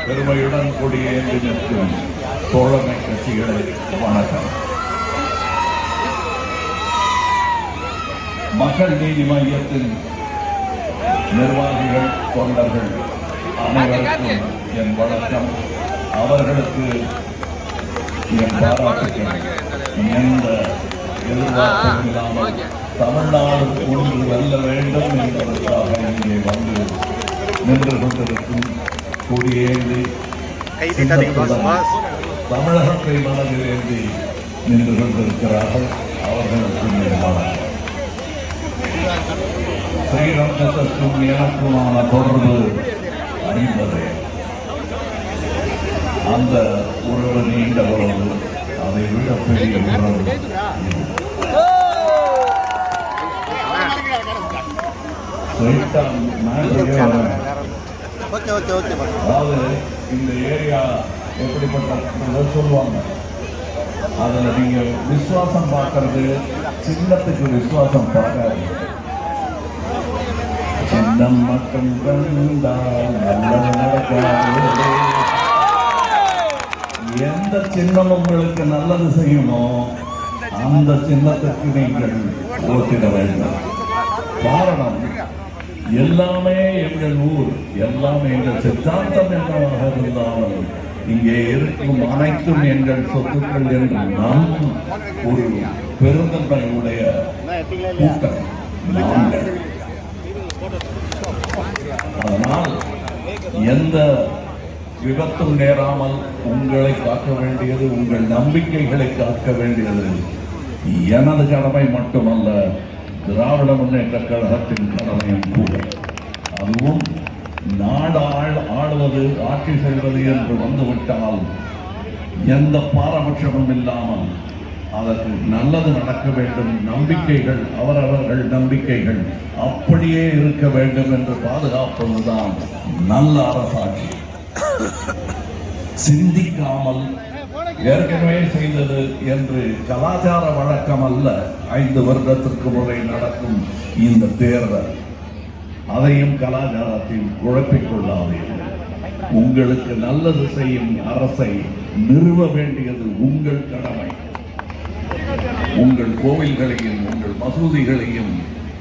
பெருமையுடன் கொடியேற்றி நிற்கும் தோழமை கட்சிகளை வணக்கம். மக்கள் நீதி மையத்தின் நிர்வாகிகள், தொண்டர்கள் அனைவருக்கும் என் வணக்கம். அவர்களுக்கு என் பாராட்டுகள். எந்த எதிர்பார்ப்பும் இல்லாமல் தமிழ்நாடு ஒன்று வெல்ல வேண்டும் என்பதற்காக இங்கே வந்து நின்று கொண்டிருக்கும் கொடியேந்தி தமிழகத்தை மனதில் ஏந்தி நின்று கொண்டிருக்கிறார்கள். அவர்களுக்கு என் வணக்கம். ஸ்ரீரங்கத்திற்கும் எனக்குமான தொடர்பு அறிந்தது. அந்த உறவு நீண்ட உறவு, அதை விட பெரிய உறவு. அதாவது இந்த ஏரியா எப்படிப்பட்ட சொல்லுவாங்க, அதுல நீங்க விசுவாசம் பார்க்கறது, சின்னத்துக்கு விசுவாசம் பார்க்காது. சின்னம் மட்டும் கண்டால் நல்லது நடக்காது. எந்த சின்னம் உங்களுக்கு நல்லது செய்யுமோ அந்த சின்னத்துக்கு நீங்கள் ஓட்டிட வேண்டும். காரணம், எல்லாமே எங்கள் ஊர், எல்லாமே எங்கள் சித்தாந்தம் என்னவாக இருந்தாலும் இங்கே இருக்கும் அனைத்தும் எங்கள் சொத்துக்கள் என்று நாம் ஒரு பெருந்தன்மையுடைய கூட்டம் நாங்கள். அதனால் எந்த விபத்தும் நேராமல் உங்களை காக்க வேண்டியது, உங்கள் நம்பிக்கைகளை காக்க வேண்டியது எனது கடமை மட்டுமல்ல, திராவிட முன்னேற்ற கழகத்தின் கடமையும் கூட. அதுவும் நாடு ஆளுவது, ஆட்சி செய்வது என்று வந்துவிட்டால் எந்த பாரபட்சமும் இல்லாமல் அதற்கு நல்லது நடக்க வேண்டும். நம்பிக்கைகள், அவரவர்கள் நம்பிக்கைகள் அப்படியே இருக்க வேண்டும் என்று பாதுகாப்பதுதான் நல்ல அரசாட்சி. சிந்திக்காமல் ஏற்கனவே செய்தது என்று கலாச்சார வழக்கம் அல்ல. 5 வருடத்திற்கு முறை நடக்கும் இந்த தேர்தல், அதையும் கலாச்சாரத்தில் குழப்பிக் கொள்ளாதீர்கள். உங்களுக்கு நல்லது செய்யும் அரசை நிறுவ வேண்டியது உங்கள் கடமை. உங்கள் கோவில்களையும், உங்கள் மசூதிகளையும்,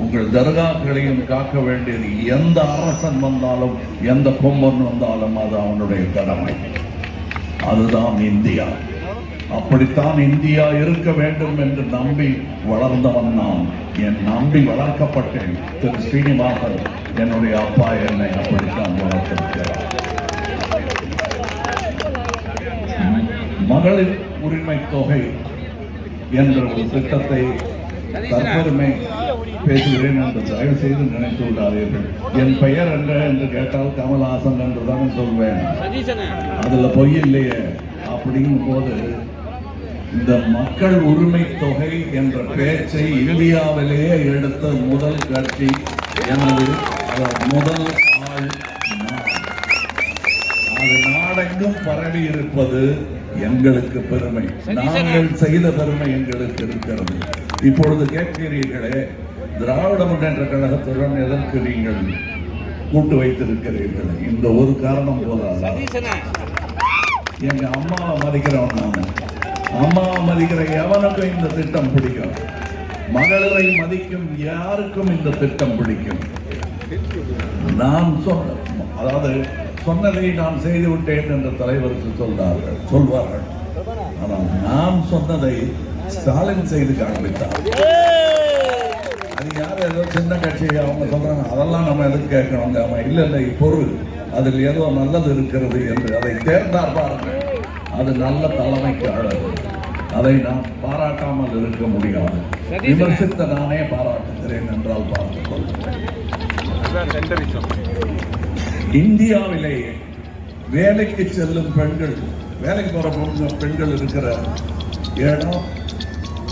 உங்கள் தர்காக்களையும் காக்க வேண்டியது எந்த அரசன் வந்தாலும், எந்த கொம்பன் வந்தாலும் அது அவனுடைய கடமை. அதுதான் இந்தியா. அப்படித்தான் இந்தியா இருக்க வேண்டும் என்று நம்பி வளர்ந்தவன் நான். என் நம்பி வளர்க்கப்பட்டேன். திரு ஸ்ரீனிவாசன் என்னுடைய அப்பா என்னை அப்படித்தான் வளர்த்திருக்கிறார். மகளிர் உரிமை தொகை என்ற ஒரு திட்டத்தை தற்பெருமை பேசுகிறேன் என்று தயவு செய்து நினைத்து விடாதீர்கள். என் பெயர் என்ன என்று கேட்டால் கமல்ஹாசன் என்று தானே சொல்வேன். அதுல பொய் இல்லையே. அப்படிங்கும் போது இந்த மக்கள் உரிமை தொகை என்ற பேச்சை இந்தியாவிலேயே எடுத்த முதல் கட்சி எனது முதல் ஆள். அது நாடெங்கும் பரவி இருப்பது எங்களுக்கு பெருமை. நாங்கள் செய்த பெருமை எங்களுக்கு இருக்கிறது. இப்பொழுது கேட்கிறீர்களே, திராவிட முன்னேற்ற கழகத்துடன் எதற்கு நீங்கள் கூட்டு வைத்திருக்கிறீர்கள்? இந்த ஒரு காரணம் போதாதா? எங்க அம்மாவை மதிக்கிறவன் நான். அம்மாவை மதிக்கிற எவனுக்கும் இந்த திட்டம் பிடிக்கும். மகளிரை மதிக்கும் யாருக்கும் இந்த திட்டம் பிடிக்கும். நான் அதாவது சொன்னதை நான் செய்து விட்டேன் என்ற தலைவருக்கு சொல்வார்கள். ஆனால் நான் சொன்னதை ஸ்டாலின் செய்து காண்பித்தார். அது யார் ஏதோ சின்ன கட்சி அவங்க சொல்றாங்க, அதெல்லாம் நம்ம எதுக்கு கேட்கணும்? அவன் இல்லை பொருள், அதில் ஏதோ நல்லது இருக்கிறது என்று அதை தேர்ந்தார் பாருங்கள். அது நல்ல தலைமைக்கு அழகு. அதை நான் பாராட்டாமல் இருக்க முடியாது. விமர்சித்த நானே பாராட்டுகிறேன் என்றால் பார்த்துக் கொள்ளுங்கள். இந்தியாவிலேயே வேலைக்கு செல்லும் பெண்கள், வேலைக்கு போற பெண்கள் இருக்கிற இடம்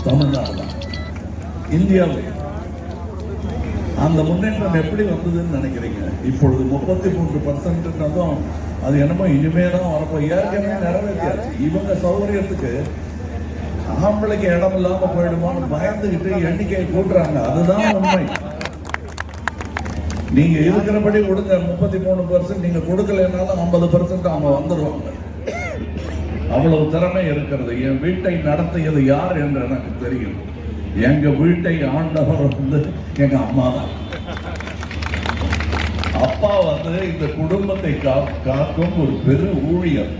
தமிழ்நாடு தான். இந்தியாவிலே அந்த முன்னேற்றம் எப்படி வந்ததுன்னு நினைக்கிறீங்க? இப்பொழுது 33%. அது என்னமோ இனிமே தான் வரப்போ, ஏற்கனவே நிறைவேற்றியாச்சு. இவங்க சௌகரியத்துக்கு ஆம்பளைக்கு இடம் இல்லாம போயிடுமோன்னு பயந்துகிட்டு எண்ணிக்கையை கூட்டுறாங்க. அதுதான் உண்மை. நீங்க இருக்கிறபடி கொடுங்க 33%, நீங்க கொடுக்கலனாலும் 50% அவங்க வந்துடுவாங்க. அவ்வளவு திறமை இருக்கிறது. என் வீட்டை நடத்தியது யார் என்று எனக்கு தெரியும். எங்க வீட்டை ஆண்டவர் எங்க அம்மா தான். அப்பா இந்த குடும்பத்தை காக்கும் ஒரு பெரு ஊழியர்.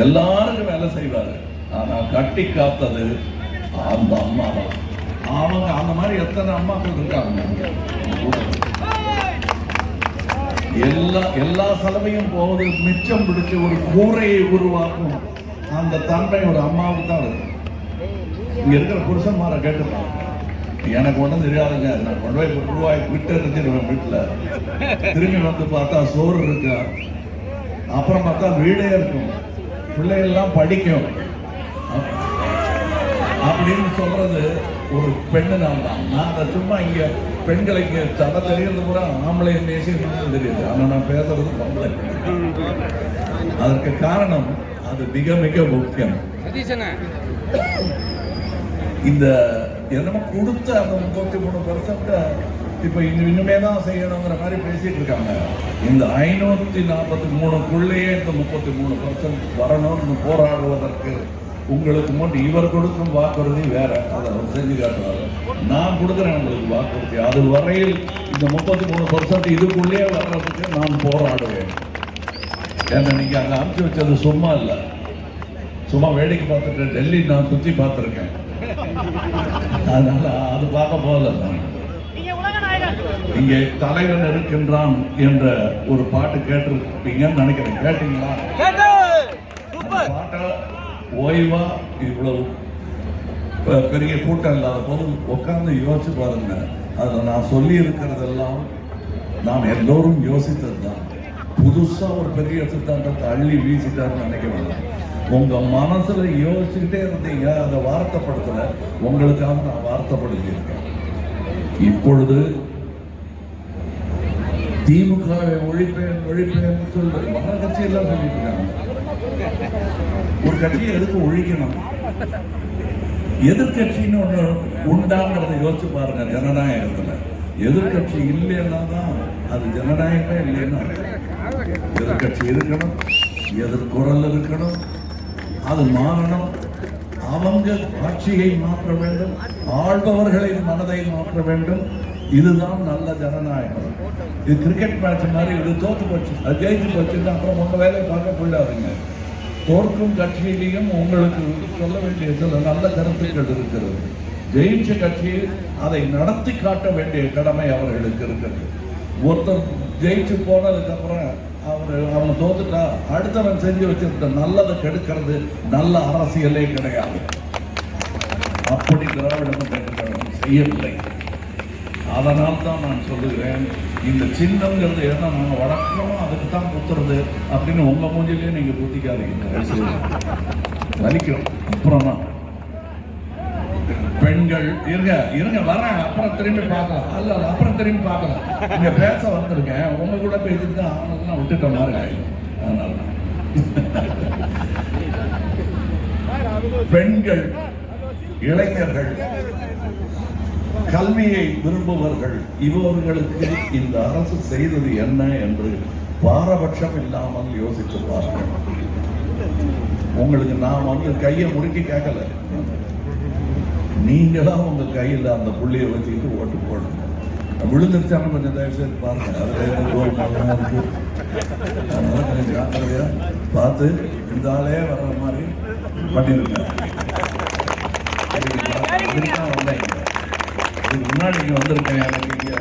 எல்லாருக்கும் வேலை செய்வாரு. ஆனா கட்டி காத்தது அந்த அம்மா தான். அவங்க அந்த மாதிரி எத்தனை அம்மாக்கள் இருக்காங்க. எல்லா செலவையும் போவது மிச்சம் பிடிச்சு ஒரு கூரையை உருவாக்கும் அந்த தன்மை ஒரு அம்மாவுக்கு தான் இருக்கு. இங்க இருக்கிற புருஷன்மாரை கேட்டுப்பாங்க. எனக்கு ஒன்றும் தெரியாதுங்க, நான் கொண்டு போய் ரூபாய் விட்டு இருந்துருவேன். வீட்டில் திரும்பி பார்த்தா சோறு இருக்கா, அப்புறம் பார்த்தா வீடே இருக்கும், பிள்ளைகள்லாம் படிக்கும் அப்படின்னு சொல்றது ஒரு பெண்ணு நான் தான். நான் சும்மா இங்க பெண்களுக்கு தடை தெரியறது கூட ஆம்பளை நேசிக்கணும்னு தெரியுது. ஆனா நான் பேசுறது பொம்பளை. அதற்கு காரணம் அது மிக மிக முக்கியம். இந்த என்னமோ கொடுத்த அந்த 33% இப்ப இன்னுமே தான் செய்யணுங்கிற மாதிரி பேசிட்டு இருக்காங்க. இந்த 543க்குள்ளேயே இந்த 33% வரணும்னு போராடுவதற்கு உங்களுக்கு முன் இவர் கொடுக்கும் வாக்குறுதி வேற. அதை அவர் செஞ்சு காட்டுவாரு. நான் கொடுக்குறேன் உங்களுக்கு வாக்குறுதி. அது வரையில் இந்த 33% இதுக்குள்ளேயே வர்றதுக்கு நான் போராடுவேன். ஏன்னா நீங்க அங்க அனுப்பிச்சு வச்சது சும்மா இல்லை, சும்மா வேடிக்கை பார்த்துட்டு டெல்லி நான் சுற்றி பார்த்துருக்கேன். அதனால அது பார்க்க போகல. இங்கே தலைவன் இருக்கின்றான் என்ற ஒரு பாட்டு கேட்டிருப்பீங்கன்னு நினைக்கிறேன். கேட்டீங்களா? பாட்டை ஓய்வா இவ்வளவு பெரிய கூட்டம் இல்லாத போது உட்கார்ந்து யோசிச்சு பாருங்க. அதில் நான் சொல்லி இருக்கிறதெல்லாம் நாம் எல்லோரும் யோசித்தது தான். புதுசா ஒரு பெரிய சித்தாந்தத்தை அள்ளி வீசிட்டாருன்னு நினைக்க வேண்டாம். உங்க மனசுல யோசிச்சுக்கிட்டே இருந்தீங்க, அதை வார்த்தைப்படுத்தல. உங்களுக்காக நான் வார்த்தைப்படுத்தியிருக்கேன். இப்பொழுது திமுகவை ஒழிப்பேன் சொல்லி மற்ற கட்சியெல்லாம் சொல்லிட்டு இருக்காங்க. ஒரு கட்சியை எதுக்கு ஒழிக்கணும்? எதிர்கட்சின்னு ஒண்ணு உண்டாங்கிறத யோசிச்சு பாருங்க. ஜனநாயகத்துல எதிர்கட்சி இல்லைன்னா தான் அது ஜனநாயகமே. இல்லைன்னா எதிர்கட்சி இருக்கணும், எதிர்குரல் இருக்கணும், அது மாறணும். அவங்க ஆட்சியை மாற்ற வேண்டும், ஆள்பவர்களின் மனதை மாற்ற வேண்டும். இதுதான் நல்ல ஜனநாயகம். இது கிரிக்கெட் மேட்ச் மாதிரி. இது தோத்து போச்சு, அது ஜெயிச்சு போச்சுன்னா அப்புறம் உங்க வேலையை பார்க்க போயிடாதுங்க. தோற்கும் கட்சியிலையும் உங்களுக்கு சொல்ல வேண்டிய சில நல்ல கருத்துக்கள் இருக்கிறது. ஜெயிச்ச கட்சி அதை நடத்தி காட்ட வேண்டிய கடமை அவர்களுக்கு இருக்கிறது. ஒருத்தர் ஜெயிச்சு போனதுக்கு அப்புறம் அவன் தோத்துட்டா அடுத்தவன் செஞ்சு வச்சிருந்த நல்லதை கெடுக்கிறது நல்ல அரசியலே கிடையாது. அப்படி திராவிட முன்னேற்ற கழகம் செய்யவில்லை. அதனால் தான் நான் சொல்லுகிறேன், இந்த சின்னங்கிறது ஏன்னா நாங்கள் வழக்கமா அதுக்கு தான் குத்துறது அப்படின்னு உங்க மூஞ்சிலேயே நீங்க குத்திக்காதீங்க, வலிக்கும். அப்புறமா பெண்கள் இருங்க வரேன், அப்புறம் திரும்பி பார்க்கலாம். அல்ல அப்புறம் திரும்பி பார்க்கலாம். இங்க பேச வந்திருக்கேன், உங்க கூட பேசிட்டு தான் அவனுக்கு விட்டுட்ட மாதிரி ஆயிடும். அதனால பெண்கள், இளைஞர்கள், கல்வியை விரும்புவர்கள், இவர்களுக்கு இந்த அரசு செய்தது என்ன என்று பாரபட்சம் இல்லாமல் யோசித்து பாருங்கள். உங்களுக்கு நான் கையை முறுக்கி கேட்கல, நீங்களாம் உங்க கையில் அந்த புள்ளியை வச்சுக்கிட்டு ஓட்டு போடுங்க. விழுந்துருச்சான்னு கொஞ்சம் தயவு செய்து பாருங்க. அதுல இருக்கு, அதனால கொஞ்சம் ஜாக்கிரதையா பார்த்து இந்த ஆளே வர்ற மாதிரி பண்ணிருங்க. வந்தேன் இதுக்கு முன்னாடி இங்கே வந்திருக்கேன். எனக்கு இங்கே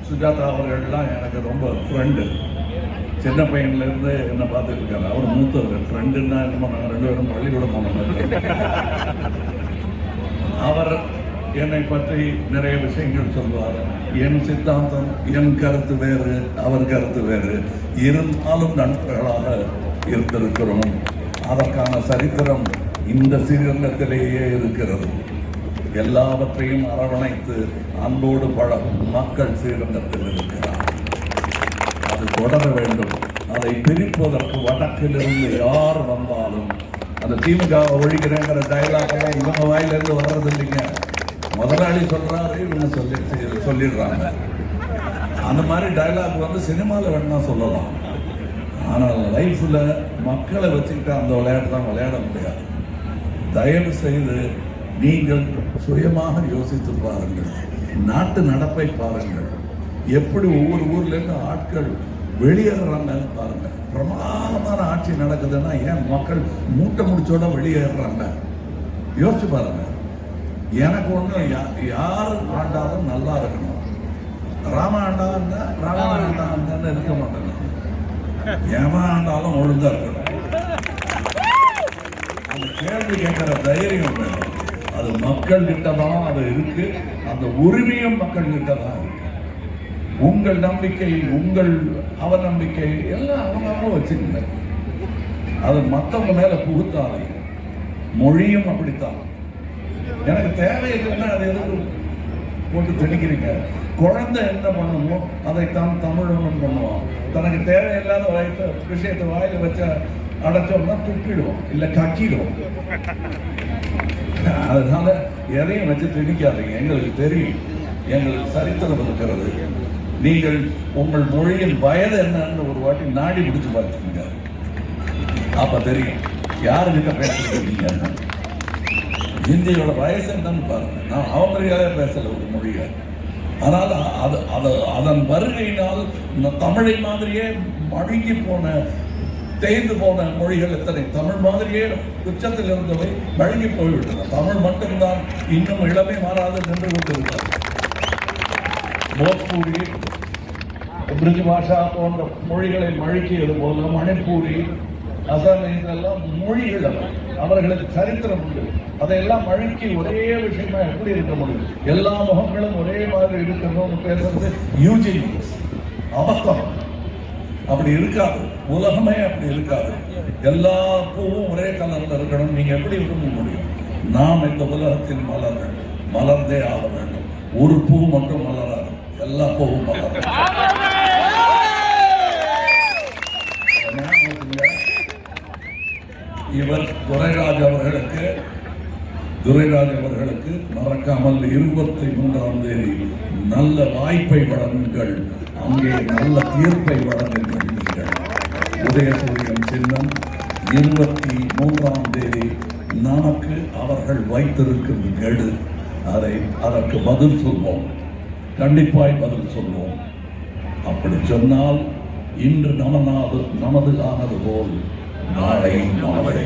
சுஜாதா அவர்கள்லாம் எனக்கு ரொம்ப ஃப்ரெண்டு, சின்ன பையன்ல இருந்து என்ன பார்த்துட்டு இருக்காரு. அவர் மூத்தவர், ஃப்ரெண்டுன்னா என்னமோ நாங்கள் 2 பேரும் பள்ளிக்கூடம் போனோம். அவர் என்னை பற்றி நிறைய விஷயங்கள் சொல்வார். என் சித்தாந்தம், என் கருத்து வேறு, அவர் கருத்து வேறு, இருந்தாலும் நண்பர்களாக இருந்திருக்கிறோம். அதற்கான சரித்திரம் இந்த ஸ்ரீரங்கத்திலேயே இருக்கிறது. எல்லாவற்றையும் அரவணைத்து அன்போடு பழகும் மக்கள் ஸ்ரீரங்கத்தில் இருக்கிறார். அது தொடர வேண்டும். அதை பிரிப்பதற்கு வடக்கிலிருந்து யார் வந்தாலும் அந்த திமுக ஒழிக்கிறேங்கிற டைலாக் எல்லாம் இவங்க வாயிலிருந்து வர்றது இல்லைங்க. முதலாளி சொல்றாரு, இவங்க சொல்லிடுறாங்க. அந்த மாதிரி டைலாக் வந்து சினிமாவில் வேணா சொல்லலாம். ஆனால் லைஃப்ல மக்களை வச்சுக்கிட்டு அந்த விளையாட்டு தான் விளையாட முடியாது. தயவு செய்து நீங்கள் சுயமாக யோசித்து பாருங்கள். நாட்டு நடப்பை பாருங்கள். எப்படி ஒவ்வொரு ஊர்ல இருந்து ஆட்கள் வெளியேறாங்கன்னு பாருங்க. பிரமாதமான ஆட்சி நடக்குதுன்னா ஏன் மக்கள் மூட்டை முடிச்சோட வெளியேறாங்க? யோசிச்சு பாருங்க. எனக்கு ஒண்ணு, யார் ஆண்டாலும் நல்லா இருக்கணும். ராம ஆண்டான்னு இருக்க மாட்டாங்க. ஏமா ஆண்டாலும் ஒழுங்கா இருக்கணும். அந்த கேள்வி கேட்கிற தைரியம் வேணும். அது மக்கள் கிட்ட தான் அது இருக்கு. அந்த உரிமையும் மக்கள் கிட்ட தான் இருக்கு. உங்கள் நம்பிக்கை, உங்கள் அவநம்பிக்கை எல்லாம் அவங்க வச்சுக்கல. அது மற்றவங்க மேல புகுத்தாது. மொழியும் அப்படித்தான். எனக்கு தேவையில்லைன்னா அதை எதுக்கு போட்டு திணிக்கிறீங்க? குழந்தை என்ன பண்ணுமோ அதைத்தான் தமிழனும் பண்ணுவான். தனக்கு தேவையில்லாத விஷயத்தை வாயில வச்ச அடைச்சோம்னா துப்பிடுவோம், இல்ல கக்கிடுவோம். அதனால எதையும் வச்சு திணிக்காதீங்க. எங்களுக்கு தெரியும், எங்களுக்கு சரித்திரம் இருக்கிறது. நீங்கள் உங்கள் மொழியின் வயது என்னன்னு ஒரு வாட்டி நாடி பிடிச்சு பார்த்துக்கீங்க. அப்ப தெரியும் யாருக்கிட்ட பேசுறீங்க. ஹிந்தியோட வயசு என்னன்னு பாருங்க. நான் அவமரியாதையா பேசல ஒரு மொழியை. ஆனால் அதன் வருகையினால் தமிழை மாதிரியே மழுங்கி போன, தேய்ந்து போன மொழிகள் எத்தனை. தமிழ் மாதிரியே உச்சத்தில் இருந்தவை மழுங்கி போய்விட்டன. தமிழ் மட்டும்தான் இன்னும் இளமை மாறாது நின்று கொண்டிருக்கிறது. போஜ்பூரி, பிரிஜ் பாஷா போன்ற மொழிகளை மழுக்கியது போல மணிப்பூரி, அசாமீஸ் எல்லாம் மொழிகள். அவர்களுக்கு சரித்திரம் உண்டு. அதையெல்லாம் மழுக்கி ஒரே விஷயமா எப்படி இருக்க முடியும்? எல்லா முகங்களும் ஒரே மாதிரி இருக்கணும்னு பேசுறது யூஜினிக்ஸ், அபத்தம். அப்படி இருக்காது. உலகமே அப்படி இருக்காது. எல்லா பூவும் ஒரே கலர்ல இருக்கணும். நீங்க எப்படி விரும்ப முடியும்? நாம் இந்த உலகத்தின் மலர்கள், மலர்ந்தே ஆக வேண்டும். ஒரு பூ மட்டும் மலராது, எல்லா பூவும் மலரும். இவர் துரைராஜ் அவர்களுக்கு மறக்காமல் 23ஆம் தேதி நல்ல வாய்ப்பை வழங்குங்கள். அங்கே நல்ல தீர்ப்பை வழங்குங்கள். நீங்கள் உதயசூரியன் சின்னம் 23ஆம் தேதி நமக்கு அவர்கள் வைத்திருக்கும் கெடு. அதற்கு பதில் சொல்வோம். கண்டிப்பாய் பதில் சொல்வோம். அப்படி சொன்னால் இன்று நமது ஆனது போல் நாளை நமதே.